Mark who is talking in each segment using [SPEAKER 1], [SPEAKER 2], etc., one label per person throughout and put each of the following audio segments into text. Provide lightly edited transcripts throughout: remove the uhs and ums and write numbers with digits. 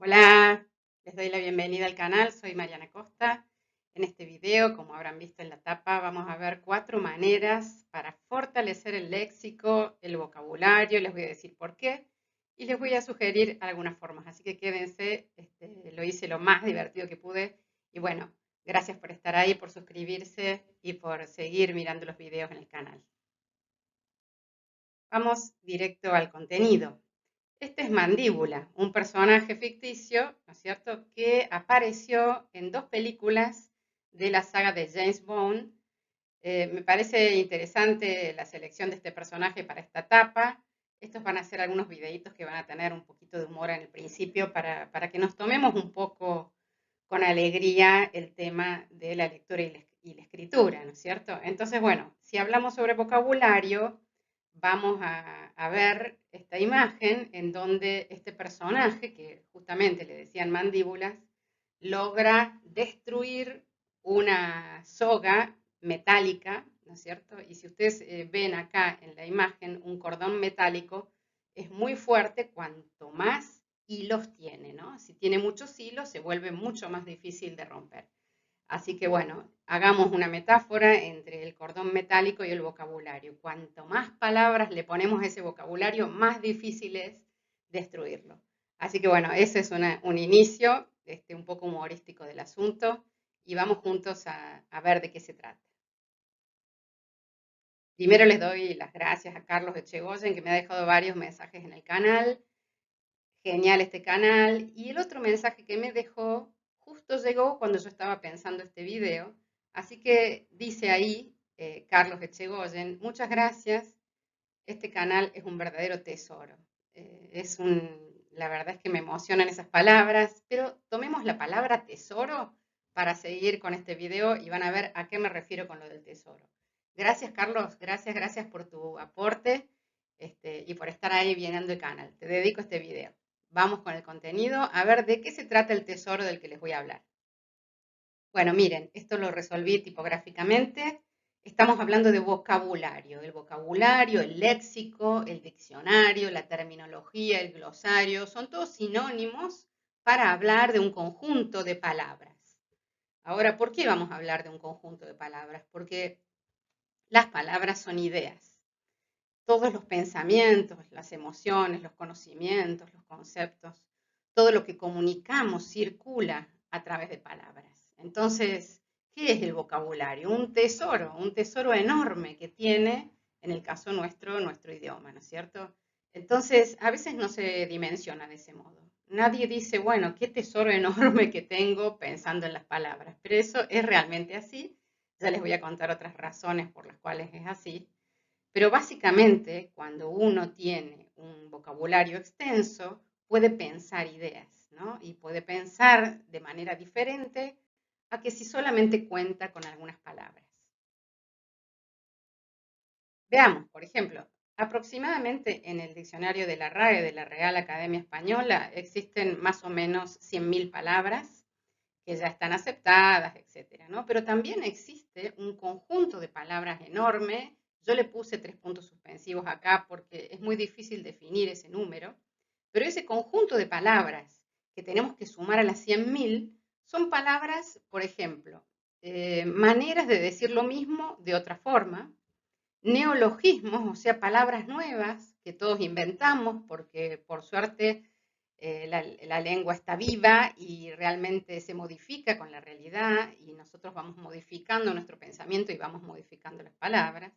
[SPEAKER 1] Hola, les doy la bienvenida al canal, soy Mariana Costa. En este video, como habrán visto en la tapa, vamos a ver 4 maneras para fortalecer el léxico, el vocabulario, les voy a decir por qué y les voy a sugerir algunas formas. Así que quédense, lo hice lo más divertido que pude y bueno, gracias por estar ahí, por suscribirse y por seguir mirando los videos en el canal. Vamos directo al contenido. Este es Mandíbula, un personaje ficticio, ¿no es cierto?, que apareció en 2 películas de la saga de James Bond. Me parece interesante la selección de este personaje para esta etapa. Estos van a ser algunos videitos que van a tener un poquito de humor en el principio para que nos tomemos un poco con alegría el tema de la lectura y la escritura, ¿no es cierto? Entonces, bueno, si hablamos sobre vocabulario, vamos a ver esta imagen en donde este personaje, que justamente le decían mandíbulas, logra destruir una soga metálica, ¿no es cierto? Y si ustedes ven acá en la imagen un cordón metálico, es muy fuerte cuanto más hilos tiene, ¿no? Si tiene muchos hilos, se vuelve mucho más difícil de romper. Así que bueno, hagamos una metáfora entre el cordón metálico y el vocabulario. Cuanto más palabras le ponemos a ese vocabulario, más difícil es destruirlo. Así que bueno, ese es un inicio un poco humorístico del asunto y vamos juntos a ver de qué se trata. Primero les doy las gracias a Carlos Echegoyen, que me ha dejado varios mensajes en el canal. Genial este canal. Y el otro mensaje que me dejó justo llegó cuando yo estaba pensando este video. Así que dice ahí, Carlos Echegoyen, muchas gracias. Este canal es un verdadero tesoro. La verdad es que me emocionan esas palabras, pero tomemos la palabra tesoro para seguir con este video y van a ver a qué me refiero con lo del tesoro. Gracias, Carlos. Gracias por tu aporte y por estar ahí viendo el canal. Te dedico este video. Vamos con el contenido, a ver de qué se trata el tesoro del que les voy a hablar. Bueno, miren, esto lo resolví tipográficamente. Estamos hablando de vocabulario, el léxico, el diccionario, la terminología, el glosario, son todos sinónimos para hablar de un conjunto de palabras. Ahora, ¿por qué vamos a hablar de un conjunto de palabras? Porque las palabras son ideas. Todos los pensamientos, las emociones, los conocimientos, los conceptos, todo lo que comunicamos circula a través de palabras. Entonces, ¿qué es el vocabulario? Un tesoro enorme que tiene, en el caso nuestro idioma, ¿no es cierto? Entonces, a veces no se dimensiona de ese modo. Nadie dice, bueno, qué tesoro enorme que tengo pensando en las palabras, pero eso es realmente así. Ya les voy a contar otras razones por las cuales es así. Pero básicamente, cuando uno tiene un vocabulario extenso, puede pensar ideas, ¿no? Y puede pensar de manera diferente a que si solamente cuenta con algunas palabras. Veamos, por ejemplo, aproximadamente en el diccionario de la RAE, de la Real Academia Española, existen más o menos 100.000 palabras que ya están aceptadas, etcétera, ¿no? Pero también existe un conjunto de palabras enorme. Yo le puse 3 puntos suspensivos acá porque es muy difícil definir ese número, pero ese conjunto de palabras que tenemos que sumar a las 100.000 son palabras, por ejemplo, maneras de decir lo mismo de otra forma, neologismos, o sea, palabras nuevas que todos inventamos porque por suerte la lengua está viva y realmente se modifica con la realidad y nosotros vamos modificando nuestro pensamiento y vamos modificando las palabras.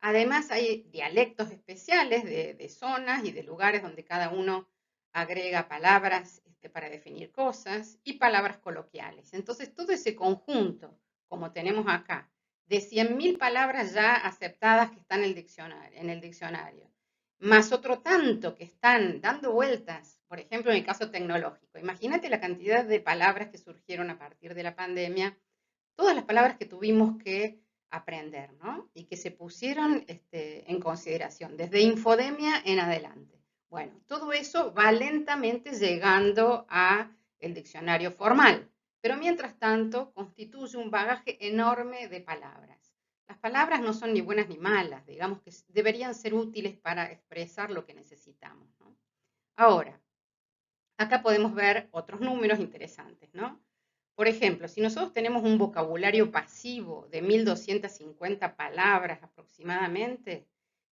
[SPEAKER 1] Además hay dialectos especiales de zonas y de lugares donde cada uno agrega palabras para definir cosas y palabras coloquiales. Entonces todo ese conjunto, como tenemos acá, de 100.000 palabras ya aceptadas que están en el diccionario, más otro tanto que están dando vueltas, por ejemplo, en el caso tecnológico. Imagínate la cantidad de palabras que surgieron a partir de la pandemia, todas las palabras que tuvimos que aprender, ¿no? Y que se pusieron en consideración, desde infodemia en adelante. Bueno, todo eso va lentamente llegando a el diccionario formal, pero mientras tanto constituye un bagaje enorme de palabras. Las palabras no son ni buenas ni malas, digamos que deberían ser útiles para expresar lo que necesitamos, ¿no? Ahora, Acá podemos ver otros números interesantes, ¿no? Por ejemplo, si nosotros tenemos un vocabulario pasivo de 1250 palabras aproximadamente,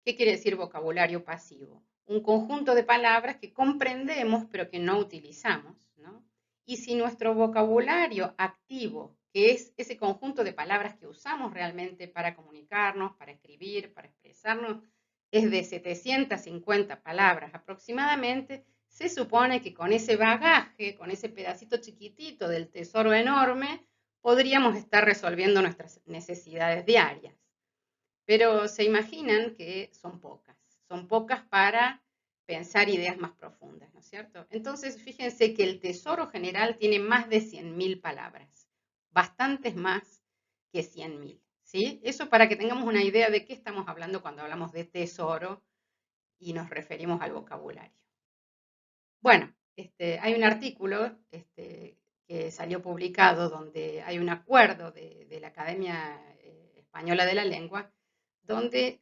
[SPEAKER 1] ¿qué quiere decir vocabulario pasivo? Un conjunto de palabras que comprendemos pero que no utilizamos, ¿no? Y si nuestro vocabulario activo, que es ese conjunto de palabras que usamos realmente para comunicarnos, para escribir, para expresarnos, es de 750 palabras aproximadamente, se supone que con ese bagaje, con ese pedacito chiquitito del tesoro enorme, podríamos estar resolviendo nuestras necesidades diarias. Pero se imaginan que son pocas para pensar ideas más profundas, ¿no es cierto? Entonces, fíjense que el tesoro general tiene más de 100.000 palabras, bastantes más que 100.000, ¿sí? Eso para que tengamos una idea de qué estamos hablando cuando hablamos de tesoro y nos referimos al vocabulario. Bueno, hay un artículo que salió publicado donde hay un acuerdo de la Academia Española de la Lengua, donde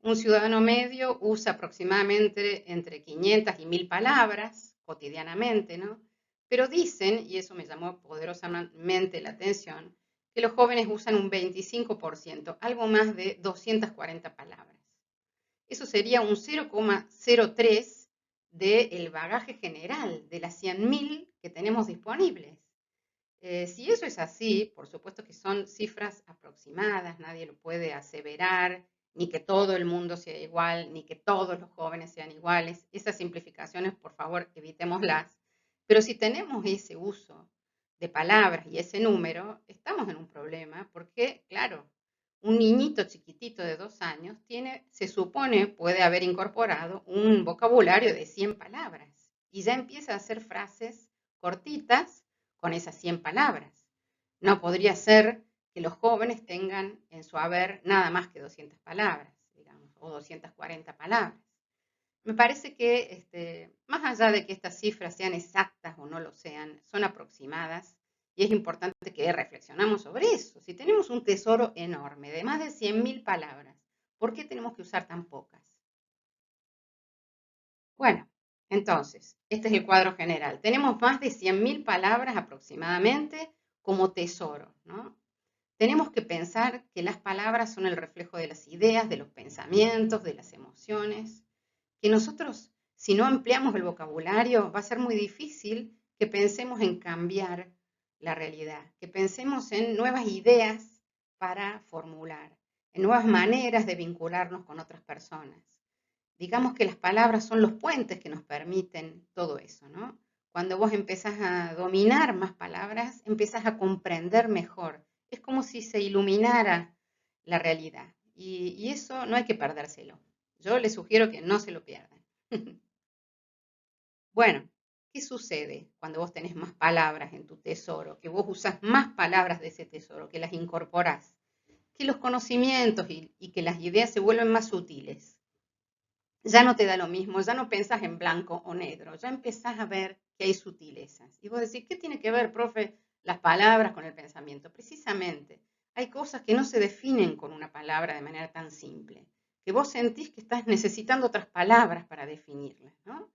[SPEAKER 1] un ciudadano medio usa aproximadamente entre 500 y 1000 palabras cotidianamente, ¿no? Pero dicen, y eso me llamó poderosamente la atención, que los jóvenes usan un 25%, algo más de 240 palabras. Eso sería un 0,03 del bagaje general, de las 100.000 que tenemos disponibles. Si eso es así, por supuesto que son cifras aproximadas, nadie lo puede aseverar, ni que todo el mundo sea igual, ni que todos los jóvenes sean iguales. Esas simplificaciones, por favor, evitémoslas. Pero si tenemos ese uso de palabras y ese número, estamos en un problema porque, claro, un niñito chiquitito de 2 años se supone, puede haber incorporado un vocabulario de 100 palabras y ya empieza a hacer frases cortitas con esas 100 palabras. No podría ser que los jóvenes tengan en su haber nada más que 200 palabras, digamos, o 240 palabras. Me parece que, más allá de que estas cifras sean exactas o no lo sean, son aproximadas y es importante que reflexionamos sobre eso. Si tenemos un tesoro enorme de más de 100.000 palabras, ¿por qué tenemos que usar tan pocas? Bueno, entonces, este es el cuadro general. Tenemos más de 100.000 palabras aproximadamente como tesoro, ¿no? Tenemos que pensar que las palabras son el reflejo de las ideas, de los pensamientos, de las emociones, que nosotros, si no ampliamos el vocabulario, va a ser muy difícil que pensemos en cambiar la realidad, que pensemos en nuevas ideas para formular, en nuevas maneras de vincularnos con otras personas. Digamos que las palabras son los puentes que nos permiten todo eso, ¿no? Cuando vos empezás a dominar más palabras, empezás a comprender mejor. Es como si se iluminara la realidad. Y eso no hay que perdérselo. Yo les sugiero que no se lo pierdan. Bueno, ¿qué sucede cuando vos tenés más palabras en tu tesoro? Que vos usás más palabras de ese tesoro, que las incorporás. Que los conocimientos y que las ideas se vuelven más sutiles. Ya no te da lo mismo, ya no pensás en blanco o negro, ya empezás a ver que hay sutilezas. Y vos decís, ¿qué tiene que ver, profe, las palabras con el pensamiento? Precisamente, hay cosas que no se definen con una palabra de manera tan simple, que vos sentís que estás necesitando otras palabras para definirlas, ¿no?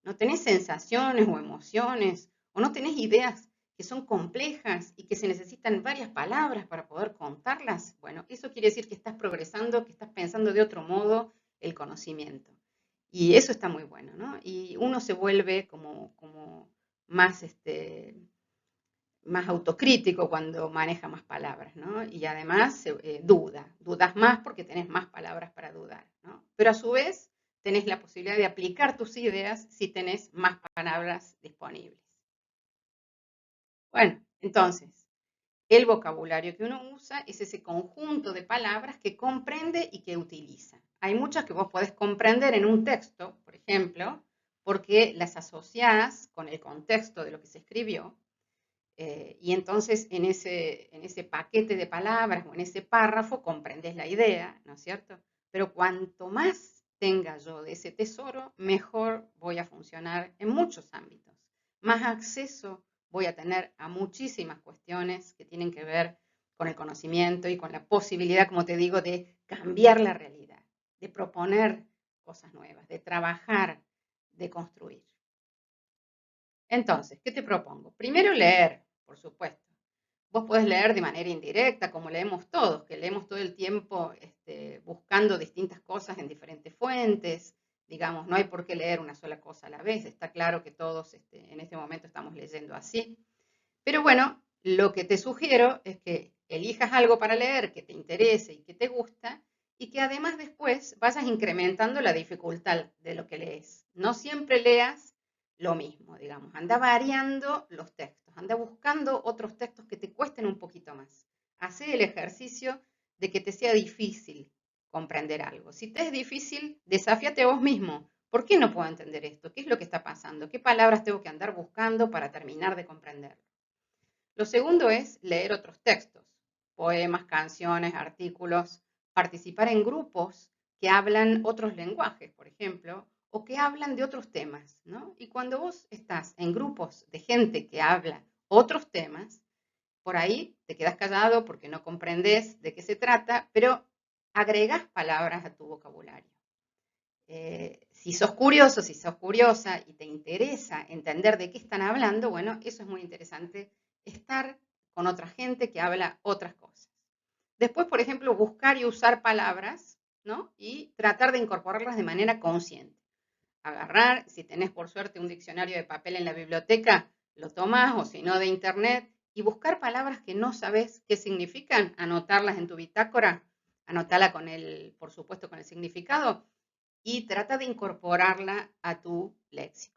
[SPEAKER 1] No tenés sensaciones o emociones, o no tenés ideas que son complejas y que se necesitan varias palabras para poder contarlas. Bueno, eso quiere decir que estás progresando, que estás pensando de otro modo el conocimiento. Y eso está muy bueno, ¿no? Y uno se vuelve como más, más autocrítico cuando maneja más palabras, ¿no? Y además dudas más porque tenés más palabras para dudar, ¿no? Pero a su vez tenés la posibilidad de aplicar tus ideas si tenés más palabras disponibles. Bueno, entonces, el vocabulario que uno usa es ese conjunto de palabras que comprende y que utiliza. Hay muchas que vos podés comprender en un texto, por ejemplo, porque las asociás con el contexto de lo que se escribió, y entonces en ese paquete de palabras o en ese párrafo comprendes la idea, ¿no es cierto? Pero cuanto más tenga yo de ese tesoro, mejor voy a funcionar en muchos ámbitos. Más acceso voy a tener a muchísimas cuestiones que tienen que ver con el conocimiento y con la posibilidad, como te digo, de cambiar la realidad, de proponer cosas nuevas, de trabajar, de construir. Entonces, ¿qué te propongo? Primero leer, por supuesto. Vos podés leer de manera indirecta, como leemos todos, que leemos todo el tiempo buscando distintas cosas en diferentes fuentes. Digamos, no hay por qué leer una sola cosa a la vez. Está claro que todos en este momento estamos leyendo así. Pero bueno, lo que te sugiero es que elijas algo para leer que te interese y que te gusta y que además después vayas incrementando la dificultad de lo que lees. No siempre leas lo mismo, digamos. Anda variando los textos, anda buscando otros textos que te cuesten un poquito más. Hacé el ejercicio de que te sea difícil comprender algo. Si te es difícil, desafíate a vos mismo. ¿Por qué no puedo entender esto? ¿Qué es lo que está pasando? ¿Qué palabras tengo que andar buscando para terminar de comprenderlo? Lo segundo es leer otros textos, poemas, canciones, artículos, participar en grupos que hablan otros lenguajes, por ejemplo, o que hablan de otros temas, ¿no? Y cuando vos estás en grupos de gente que habla otros temas, por ahí te quedas callado porque no comprendes de qué se trata, pero agregás palabras a tu vocabulario. Si sos curioso, si sos curiosa y te interesa entender de qué están hablando, bueno, eso es muy interesante, estar con otra gente que habla otras cosas. Después, por ejemplo, buscar y usar palabras, ¿no? Y tratar de incorporarlas de manera consciente. Agarrar, si tenés por suerte un diccionario de papel en la biblioteca, lo tomás, o si no, de internet, y buscar palabras que no sabés qué significan, anotarlas en tu bitácora, anotarla con el, por supuesto, con el significado, y trata de incorporarla a tu léxico.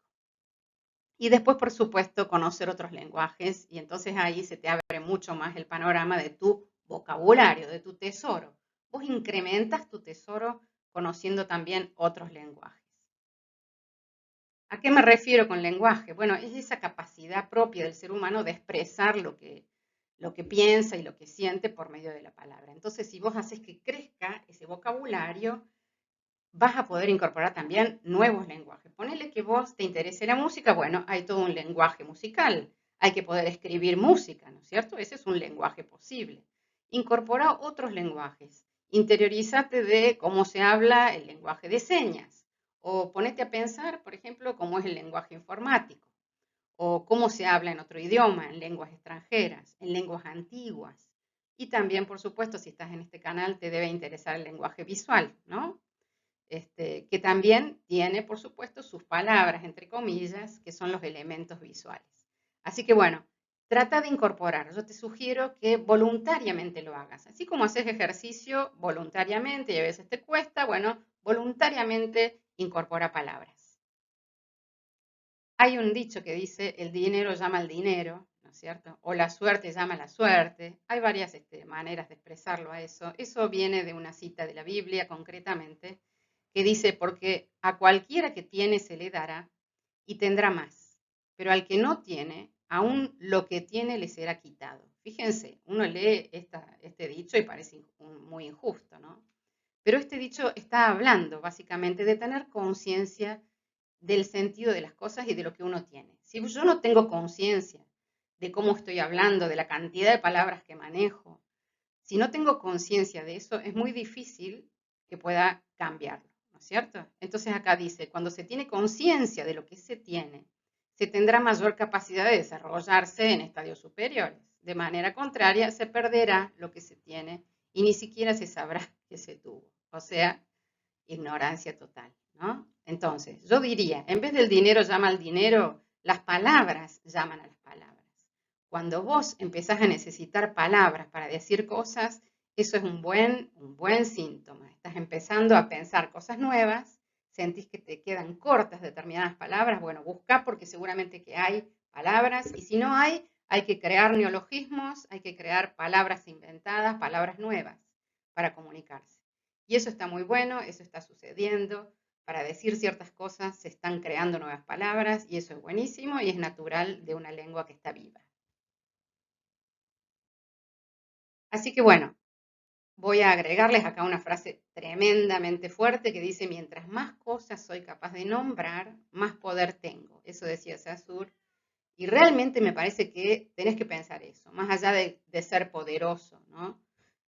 [SPEAKER 1] Y después, por supuesto, conocer otros lenguajes y entonces ahí se te abre mucho más el panorama de tu vocabulario, de tu tesoro. Vos incrementas tu tesoro conociendo también otros lenguajes. ¿A qué me refiero con lenguaje? Bueno, es esa capacidad propia del ser humano de expresar lo que piensa y lo que siente por medio de la palabra. Entonces, si vos haces que crezca ese vocabulario, vas a poder incorporar también nuevos lenguajes. Ponele que vos te interese la música, bueno, hay todo un lenguaje musical. Hay que poder escribir música, ¿no es cierto? Ese es un lenguaje posible. Incorpora otros lenguajes. Interiorízate de cómo se habla el lenguaje de señas. O ponete a pensar, por ejemplo, cómo es el lenguaje informático. O cómo se habla en otro idioma, en lenguas extranjeras, en lenguas antiguas. Y también, por supuesto, si estás en este canal, te debe interesar el lenguaje visual, ¿no? Que también tiene, por supuesto, sus palabras, entre comillas, que son los elementos visuales. Así que bueno, trata de incorporar. Yo te sugiero que voluntariamente lo hagas. Así como haces ejercicio voluntariamente y a veces te cuesta, bueno, voluntariamente incorpora palabras. Hay un dicho que dice, el dinero llama al dinero, ¿no es cierto? O la suerte llama a la suerte. Hay varias maneras de expresarlo a eso. Eso viene de una cita de la Biblia, concretamente, que dice, porque a cualquiera que tiene se le dará y tendrá más, pero al que no tiene, aún lo que tiene le será quitado. Fíjense, uno lee este dicho y parece muy injusto, ¿no? Pero este dicho está hablando básicamente de tener conciencia del sentido de las cosas y de lo que uno tiene. Si yo no tengo conciencia de cómo estoy hablando, de la cantidad de palabras que manejo, si no tengo conciencia de eso, es muy difícil que pueda cambiarlo, ¿no es cierto? Entonces acá dice, cuando se tiene conciencia de lo que se tiene, se tendrá mayor capacidad de desarrollarse en estadios superiores. De manera contraria, se perderá lo que se tiene y ni siquiera se sabrá que se tuvo. O sea, ignorancia total, ¿no? Entonces, yo diría, en vez del dinero llama al dinero, las palabras llaman a las palabras. Cuando vos empezás a necesitar palabras para decir cosas, eso es un buen síntoma. Estás empezando a pensar cosas nuevas, sentís que te quedan cortas determinadas palabras, bueno, busca porque seguramente que hay palabras y si no hay que crear neologismos, hay que crear palabras inventadas, palabras nuevas para comunicarse. Y eso está muy bueno, eso está sucediendo. Para decir ciertas cosas se están creando nuevas palabras y eso es buenísimo y es natural de una lengua que está viva. Así que bueno, voy a agregarles acá una frase tremendamente fuerte que dice, mientras más cosas soy capaz de nombrar, más poder tengo. Eso decía Saussure. Y realmente me parece que tenés que pensar eso, más allá de ser poderoso, ¿no?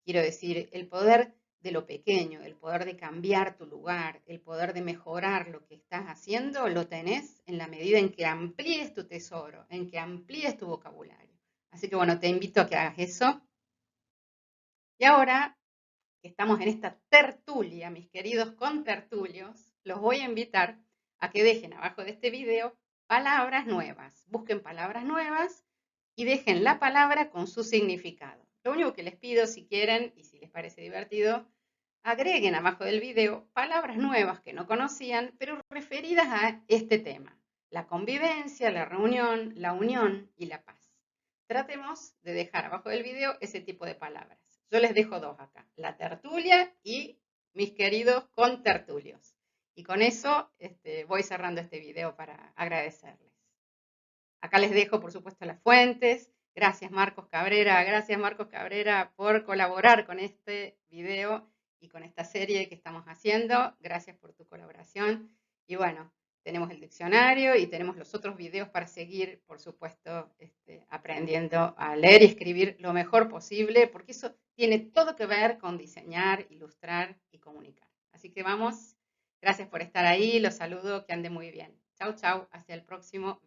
[SPEAKER 1] Quiero decir, el poder de lo pequeño, el poder de cambiar tu lugar, el poder de mejorar lo que estás haciendo, lo tenés en la medida en que amplíes tu tesoro, en que amplíes tu vocabulario. Así que bueno, te invito a que hagas eso. Y ahora que estamos en esta tertulia, mis queridos contertulios, los voy a invitar a que dejen abajo de este video palabras nuevas. Busquen palabras nuevas y dejen la palabra con su significado. Lo único que les pido, si quieren y si les parece divertido, agreguen abajo del video palabras nuevas que no conocían, pero referidas a este tema: la convivencia, la reunión, la unión y la paz. Tratemos de dejar abajo del video ese tipo de palabras. Yo les dejo dos acá: la tertulia y mis queridos contertulios. Y con eso voy cerrando este video para agradecerles. Acá les dejo, por supuesto, las fuentes. Gracias Marcos Cabrera por colaborar con este video y con esta serie que estamos haciendo. Gracias por tu colaboración. Y bueno, tenemos el diccionario y tenemos los otros videos para seguir, por supuesto, aprendiendo a leer y escribir lo mejor posible, porque eso tiene todo que ver con diseñar, ilustrar y comunicar. Así que vamos, gracias por estar ahí, los saludo, que ande muy bien. Chau, chau, hasta el próximo.